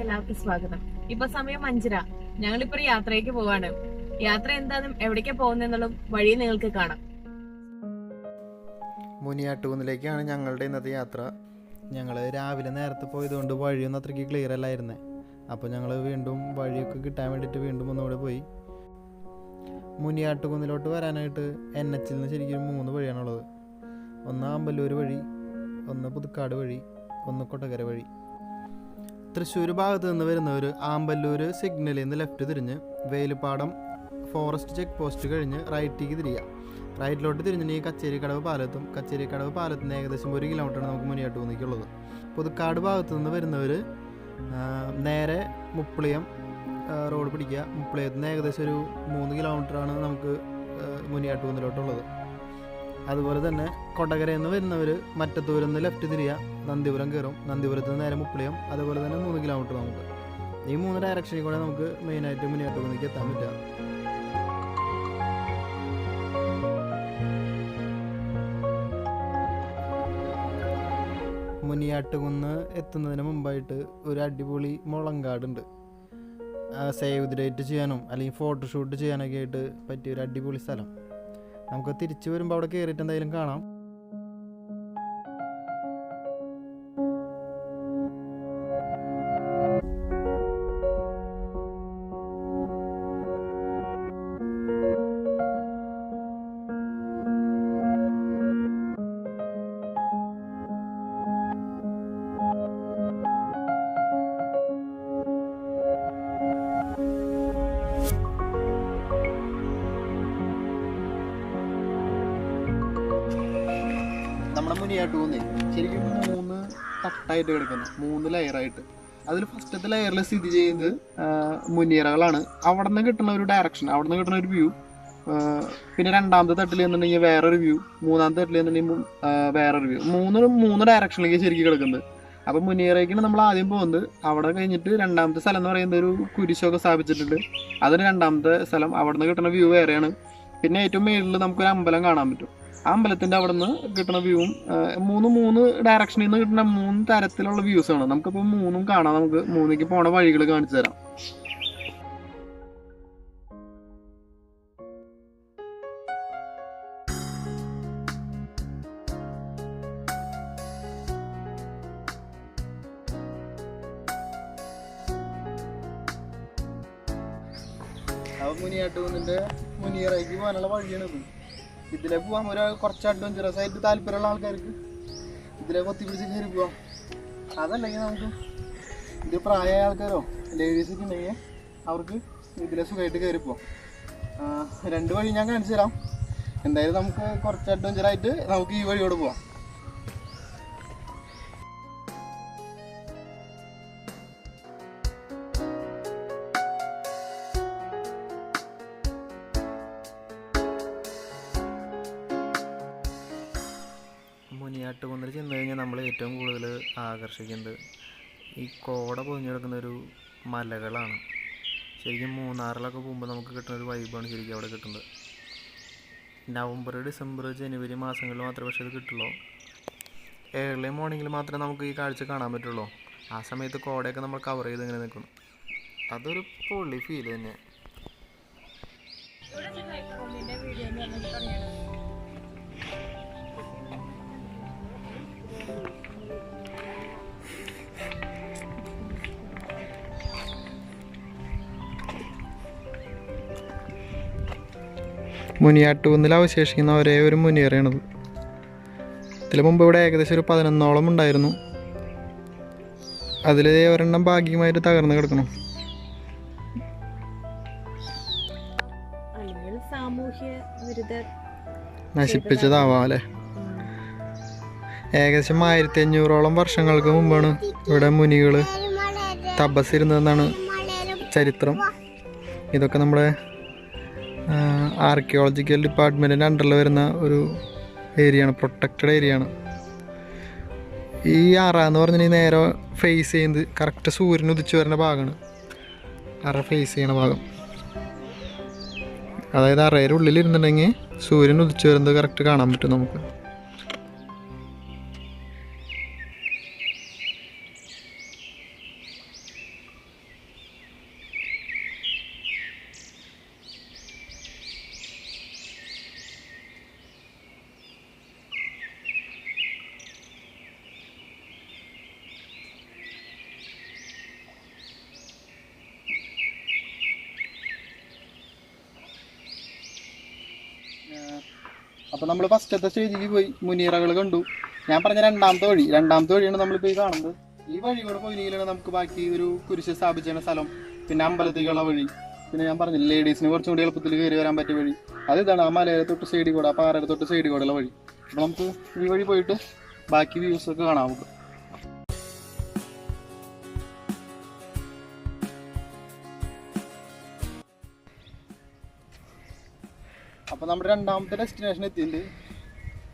എല്ലാവർക്കും സ്വാഗതം. ഇപ്പൊ സമയം 5:30. ഞങ്ങളിപ്പോ ഒരു യാത്രയ്ക്ക് പോവാണ്. യാത്ര എന്താണെന്നും എവിടേക്കാ പോകുന്നെന്നുള്ളതും വഴി നിങ്ങൾക്ക് കാണാം. മുനിയാട്ടുകുന്നിലേക്കാണ് ഞങ്ങളുടെ ഇന്നത്തെ യാത്ര. ഞങ്ങൾ രാവിലെ നേരത്തെ പോയതുകൊണ്ട് വഴിയൊന്നും അത്രയ്ക്ക് ക്ലിയർ അല്ലായിരുന്നേ. അപ്പോൾ ഞങ്ങൾ വീണ്ടും വഴിയൊക്കെ കിട്ടാൻ വേണ്ടിയിട്ട് വീണ്ടും ഒന്നുകൂടെ പോയി. മുനിയാട്ടുകുന്നിലോട്ട് വരാനായിട്ട് NH നിന്ന് ശരിക്കും 3 വഴിയാണുള്ളത്. ഒന്ന് ആമ്പല്ലൂർ വഴി, ഒന്ന് പുതുക്കാട് വഴി, ഒന്ന് കൊടകര വഴി. തൃശ്ശൂർ ഭാഗത്ത് നിന്ന് വരുന്നവർ ആമ്പല്ലൂർ സിഗ്നലിൽ നിന്ന് ലെഫ്റ്റ് തിരിഞ്ഞ് വേലുപ്പാടം ഫോറസ്റ്റ് ചെക്ക് പോസ്റ്റ് കഴിഞ്ഞ് റൈറ്റിലേക്ക് തിരിയുക. റൈറ്റിലോട്ട് തിരിഞ്ഞിട്ടുണ്ടെങ്കിൽ കച്ചേരിക്കടവ് പാലത്തും. കച്ചേരിക്കടവ് പാലത്തിന് ഏകദേശം 1 കിലോമീറ്ററാണ് നമുക്ക് മുനിയാട്ടുകുന്നിലേക്കുള്ളത്. പുതുക്കാട് ഭാഗത്ത് നിന്ന് വരുന്നവർ നേരെ മുപ്ലിയം റോഡ് പിടിക്കുക. മുപ്ലിയത്തിൽ നിന്ന് ഏകദേശം ഒരു 3 കിലോമീറ്ററാണ് നമുക്ക് മുനിയാട്ടുകുന്നിലോട്ടുള്ളത്. അതുപോലെ തന്നെ കൊടകരയിൽ നിന്ന് വരുന്നവർ മറ്റത്തൂരിൽ നിന്ന് ലെഫ്റ്റ് തിരിയുക, നന്ദിപുരം കയറും. നന്ദിപുരത്ത് നിന്ന് നേരെ മുപ്ലിയം, അതുപോലെ തന്നെ 3 കിലോമീറ്റർ നമുക്ക്. ഈ 3 ഡയറക്ഷനിൽ കൂടെ നമുക്ക് മെയിനായിട്ട് മുനിയാട്ടുകുന്നിലേക്ക് എത്താൻ പറ്റുക. മുനിയാട്ടുകുന്ന് എത്തുന്നതിന് മുമ്പായിട്ട് ഒരു അടിപൊളി മുളങ്കാടുണ്ട്. സേവ് ദി ഡേറ്റ് ചെയ്യാനും അല്ലെങ്കിൽ ഫോട്ടോഷൂട്ട് ചെയ്യാനൊക്കെ ആയിട്ട് പറ്റിയൊരു അടിപൊളി സ്ഥലം. നമുക്ക് തിരിച്ചു വരുമ്പോൾ അവിടെ കയറിയിട്ട് എന്തായാലും കാണാം. നമ്മുടെ മുനിയാട്ടുകുന്ന് ശരിക്കും 3 തട്ടായിട്ട് കിടക്കുന്നു, 3 ലെയറായിട്ട്. അതിൽ ഫസ്റ്റത്തെ ലെയറിൽ സ്ഥിതി ചെയ്യുന്നത് മുനിയറകളാണ്. അവിടെ നിന്ന് കിട്ടുന്ന ഒരു ഡയറക്ഷൻ, അവിടെ നിന്ന് കിട്ടുന്ന ഒരു വ്യൂ. പിന്നെ രണ്ടാമത്തെ തട്ടിൽ എന്നുണ്ടെങ്കിൽ വേറൊരു വ്യൂ, മൂന്നാമത്തെ തട്ടിൽ എന്നുണ്ടെങ്കിൽ വേറൊരു വ്യൂ. 3 ഡയറക്ഷനിലേക്ക് ശരിക്കും കിടക്കുന്നത്. അപ്പം മുനിയറയ്ക്കാണ് നമ്മൾ ആദ്യം പോകുന്നത്. അവിടെ കഴിഞ്ഞിട്ട് രണ്ടാമത്തെ സ്ഥലം എന്ന് പറയുന്നത് ഒരു കുരിശൊക്കെ സ്ഥാപിച്ചിട്ടുണ്ട്. അതിന് രണ്ടാമത്തെ സ്ഥലം. അവിടെ നിന്ന് കിട്ടുന്ന വ്യൂ വേറെയാണ്. പിന്നെ ഏറ്റവും മേളിൽ നമുക്കൊരു അമ്പലം കാണാൻ പറ്റും. ആ അമ്പലത്തിൻ്റെ അവിടെ നിന്ന് കിട്ടുന്ന വ്യൂവും 3 ഡയറക്ഷനിൽ നിന്ന് കിട്ടുന്ന 3 തരത്തിലുള്ള വ്യൂസാണ്. നമുക്കിപ്പോൾ 3 കാണാം. നമുക്ക് 3ലേക്ക് പോണ വഴികൾ കാണിച്ചു തരാം. അപ്പോൾ മുനിയാട്ടുകുന്നിൻ്റെ മുനിയറയ്ക്ക് പോകാനുള്ള വഴിയാണിത്. ഇതിലെ പോകാൻ കുറച്ച് അഡ്വഞ്ചറസ് ആയിട്ട് താല്പര്യമുള്ള ആൾക്കാർക്ക് ഇതിലെ കൊത്തിപ്പിടിച്ച് കയറി പോവാം. അതല്ലെങ്കിൽ നമുക്ക് ഇത് പ്രായമായ ആൾക്കാരോ ലേഡീസൊക്കെ ഉണ്ടെങ്കിൽ അവർക്ക് ഇതിലെ സുഖമായിട്ട് കയറി പോവാം. 2 വഴി ഞാൻ കാണിച്ചു തരാം. എന്തായാലും നമുക്ക് കുറച്ച് അഡ്വഞ്ചറായിട്ട് നമുക്ക് ഈ വഴിയോട് പോവാം. മുനിയാട്ടുകുന്നിൽ ചെന്ന് കഴിഞ്ഞാൽ നമ്മൾ ഏറ്റവും കൂടുതൽ ആകർഷിക്കുന്നത് ഈ കോട പൊതിഞ്ഞു കിടക്കുന്നൊരു മലകളാണ്. ശരിക്കും മൂന്നാറിലൊക്കെ പോകുമ്പോൾ നമുക്ക് കിട്ടുന്ന ഒരു വൈബാണ് ശരിക്കും അവിടെ കിട്ടുന്നത്. നവംബർ, ഡിസംബർ, ജനുവരി മാസങ്ങളിൽ മാത്രമേ പക്ഷേ ഇത് കിട്ടുള്ളൂ. ഏർലി മോർണിംഗിൽ മാത്രമേ നമുക്ക് ഈ കാഴ്ച കാണാൻ പറ്റുള്ളൂ. ആ സമയത്ത് കോടയൊക്കെ നമ്മൾ കവർ ചെയ്ത് ഇങ്ങനെ നിൽക്കണം. അതൊരു പൊള്ളി ഫീൽ തന്നെ. മുനിയാട്ടുകുന്നിൽ അവശേഷിക്കുന്ന ഒരേ ഒരു മുനിയറയാണത്. ഇതിന് മുമ്പ് ഇവിടെ ഏകദേശം ഒരു 11ഓളം ഉണ്ടായിരുന്നു. അതിൽ ഒരെണ്ണം ഭാഗ്യമായിട്ട് തകർന്ന് കിടക്കണം. നശിപ്പിച്ചതാവാം അല്ലേ. ഏകദേശം 1500ഓളം വർഷങ്ങൾക്ക് മുമ്പാണ് ഇവിടെ മുനികൾ തപസ്സിരുന്നതെന്നാണ് ചരിത്രം. ഇതൊക്കെ നമ്മുടെ ആർക്കിയോളജിക്കൽ ഡിപ്പാർട്ട്മെൻറ്റിൻ്റെ അണ്ടറിൽ വരുന്ന ഒരു ഏരിയയാണ്, പ്രൊട്ടക്റ്റഡ് ഏരിയയാണ്. ഈ അറ എന്ന് പറഞ്ഞിട്ടുണ്ടെങ്കിൽ നേരെ ഫേസ് ചെയ്യുന്നത് കറക്റ്റ് സൂര്യൻ ഉദിച്ചു വരുന്ന ഭാഗമാണ്. അറ ഫേസ് ചെയ്യണ ഭാഗം. അതായത് അറയുടെ ഉള്ളിലിരുന്നുണ്ടെങ്കിൽ സൂര്യൻ ഉദിച്ചു വരുന്നത് കറക്റ്റ് കാണാൻ പറ്റും നമുക്ക്. അപ്പോൾ നമ്മൾ ഫസ്റ്റത്തെ സ്റ്റേജിലേക്ക് പോയി, മുനീറകൾ കണ്ടു. ഞാൻ പറഞ്ഞ രണ്ടാമത്തെ വഴിയാണ് നമ്മളിപ്പോൾ ഈ കാണുന്നത്. ഈ വഴി കൂടെ പോയില്ലെങ്കിലാണ് നമുക്ക് ബാക്കി ഒരു കുരിശ് സ്ഥാപിച്ച സ്ഥലം, പിന്നെ അമ്പലത്തേക്കുള്ള വഴി, പിന്നെ ഞാൻ പറഞ്ഞില്ല ലേഡീസിന് കുറച്ചും കൂടി എളുപ്പത്തിൽ കയറി വരാൻ പറ്റിയ വഴി. അതിതാണ് ആ മലയുടെ തൊട്ട് സൈഡിൽ കൂടെ, ആ പാറയുടെ തൊട്ട് സൈഡിൽ കൂടെയുള്ള വഴി. അപ്പോൾ നമുക്ക് ഈ വഴി പോയിട്ട് ബാക്കി വ്യൂസൊക്കെ കാണാം നമുക്ക്. അപ്പോൾ നമ്മുടെ രണ്ടാമത്തെ ഡെസ്റ്റിനേഷൻ എത്തിയിട്ടുണ്ട്.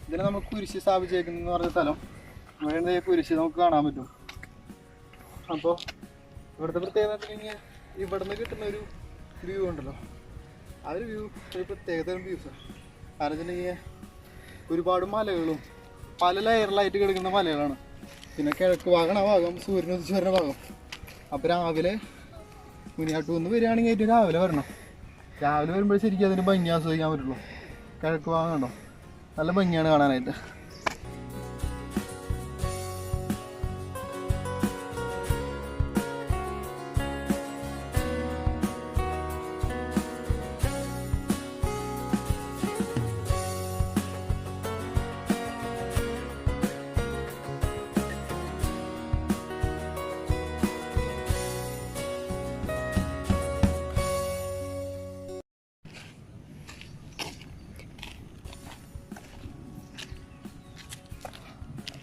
ഇതിനെ നമ്മൾ കുരിശ് സ്ഥാപിച്ചേക്കുന്നതെന്ന് പറഞ്ഞ സ്ഥലം. ഇവിടെ കുരിശ് നമുക്ക് കാണാൻ പറ്റും. അപ്പോൾ ഇവിടുത്തെ പ്രത്യേകത വെച്ചിട്ടുണ്ടെങ്കിൽ ഇവിടെ നിന്ന് കിട്ടുന്ന ഒരു വ്യൂ ഉണ്ടല്ലോ, ആ ഒരു വ്യൂ ഒരു പ്രത്യേകതരം വ്യൂസാണ്. കാരണം വെച്ചിട്ടുണ്ടെങ്കിൽ ഒരുപാട് മലകളും പല ലെയറിലായിട്ട് കിടക്കുന്ന മലകളാണ്. പിന്നെ കിഴക്ക് ഭാഗം സൂര്യൻ ഉദിച്ച് വരുന്ന ഭാഗം. അപ്പോൾ രാവിലെ മുനിയാട്ടൂന്ന് വരികയാണെങ്കിൽ ഏറ്റവും രാവിലെ വരണം. രാവിലെ വരുമ്പോൾ ശരിക്കും അതിന് ഭംഗി ആസ്വദിക്കാൻ പറ്റുള്ളൂ. കിഴക്ക് ഭാഗം കണ്ടോ, നല്ല ഭംഗിയാണ് കാണാനായിട്ട്.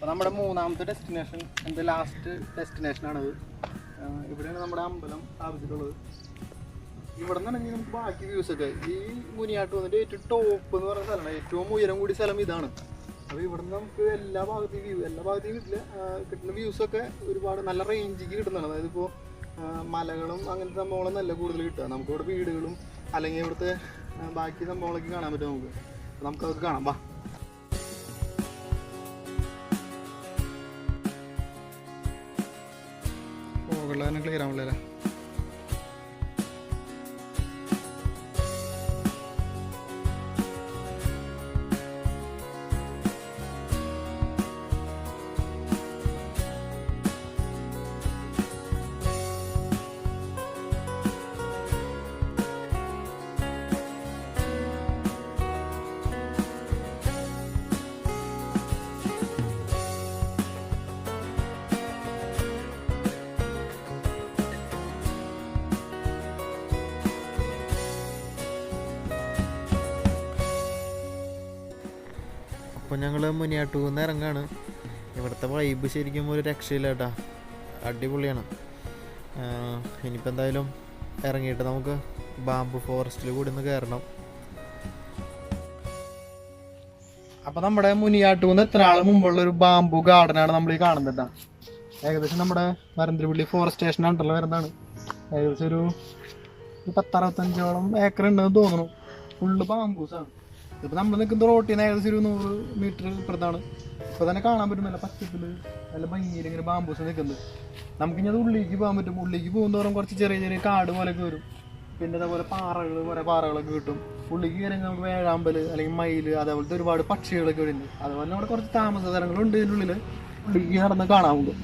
അപ്പോൾ നമ്മുടെ മൂന്നാമത്തെ ഡെസ്റ്റിനേഷൻ, എൻ്റെ ലാസ്റ്റ് ഡെസ്റ്റിനേഷനാണത്. ഇവിടെയാണ് നമ്മുടെ അമ്പലം സ്ഥാപിച്ചിട്ടുള്ളത്. ഇവിടെ നിന്നാണെങ്കിൽ നമുക്ക് ബാക്കി വ്യൂസൊക്കെ ഈ മുനിയാട്ട് വന്നിട്ട് ഏറ്റവും ടോപ്പ് എന്ന് പറയുന്ന സ്ഥലമാണ്, ഏറ്റവും ഉയരം കൂടിയ സ്ഥലം ഇതാണ്. അപ്പോൾ ഇവിടെ നിന്ന് നമുക്ക് എല്ലാ ഭാഗത്തേക്കും കിട്ടുന്ന വ്യൂസൊക്കെ ഒരുപാട് നല്ല റേഞ്ചിക്ക് കിട്ടുന്നതാണ്. അതായത് ഇപ്പോൾ മലകളും അങ്ങനത്തെ സംഭവങ്ങളും നല്ല കൂടുതൽ കിട്ടുക. നമുക്കിവിടെ വീടുകളും അല്ലെങ്കിൽ ഇവിടുത്തെ ബാക്കി സംഭവങ്ങളൊക്കെ കാണാൻ പറ്റും. നമുക്കതൊക്കെ കാണാം. വാ. ക്ലിയർ ആവില്ലേ? അപ്പോൾ ഞങ്ങൾ മുനിയാട്ടൂന്ന് നിന്ന് ഇറങ്ങാണ്. ഇവിടുത്തെ വൈബ് ശരിക്കും ഒരു രക്ഷയില്ല കേട്ടോ, അടിപൊളിയാണ്. ഇനിയിപ്പോൾ എന്തായാലും ഇറങ്ങിയിട്ട് നമുക്ക് ബാംബു ഫോറസ്റ്റിൽ കൂടി ഒന്ന് കയറണം. അപ്പോൾ നമ്മുടെ മുനിയാട്ടൂന്ന് എത്ര നാൾ മുമ്പുള്ളൊരു ബാംബു ഗാർഡനാണ് നമ്മൾ ഈ കാണുന്നത്. ഏകദേശം നമ്മുടെ വരന്തരപ്പള്ളി ഫോറസ്റ്റ് സ്റ്റേഷനാണല്ലോ വരുന്നതാണ്. ഏകദേശം ഒരു 10-65 ഏക്കർ ഉണ്ടെന്ന് തോന്നുന്നു. ഫുള്ള് ബാംബൂസാണ്. ഇപ്പോൾ നമ്മൾ നിൽക്കുന്ന റോട്ടിൽ നിന്ന് ഏകദേശം ഒരു 100 മീറ്റർ ഇപ്പുറത്താണ്. ഇപ്പോൾ തന്നെ കാണാൻ പറ്റും നല്ല പച്ചപ്പിൽ നല്ല ഭംഗിയിൽ ഇങ്ങനെ ബാംബൂസ് നിൽക്കുന്നത്. നമുക്കിനി അത് ഉള്ളിലേക്ക് പോകാൻ പറ്റും. ഉള്ളിലേക്ക് പോകുന്നതോറും കുറച്ച് ചെറിയ കാട് പോലെയൊക്കെ വരും. പിന്നെ അതേപോലെ കുറേ പാറകളൊക്കെ കിട്ടും. ഉള്ളിലേക്ക് കയറി നമുക്ക് വേഴാമ്പൽ അല്ലെങ്കിൽ മയിൽ അതേപോലത്തെ ഒരുപാട് പക്ഷികളൊക്കെ വരുന്നുണ്ട്. അതുപോലെ അവിടെ കുറച്ച് താമസ സ്ഥലങ്ങളുണ്ട് ഇതിനുള്ളിൽ. ഉള്ളിലേക്ക് നടന്ന് കാണാൻ പോകും.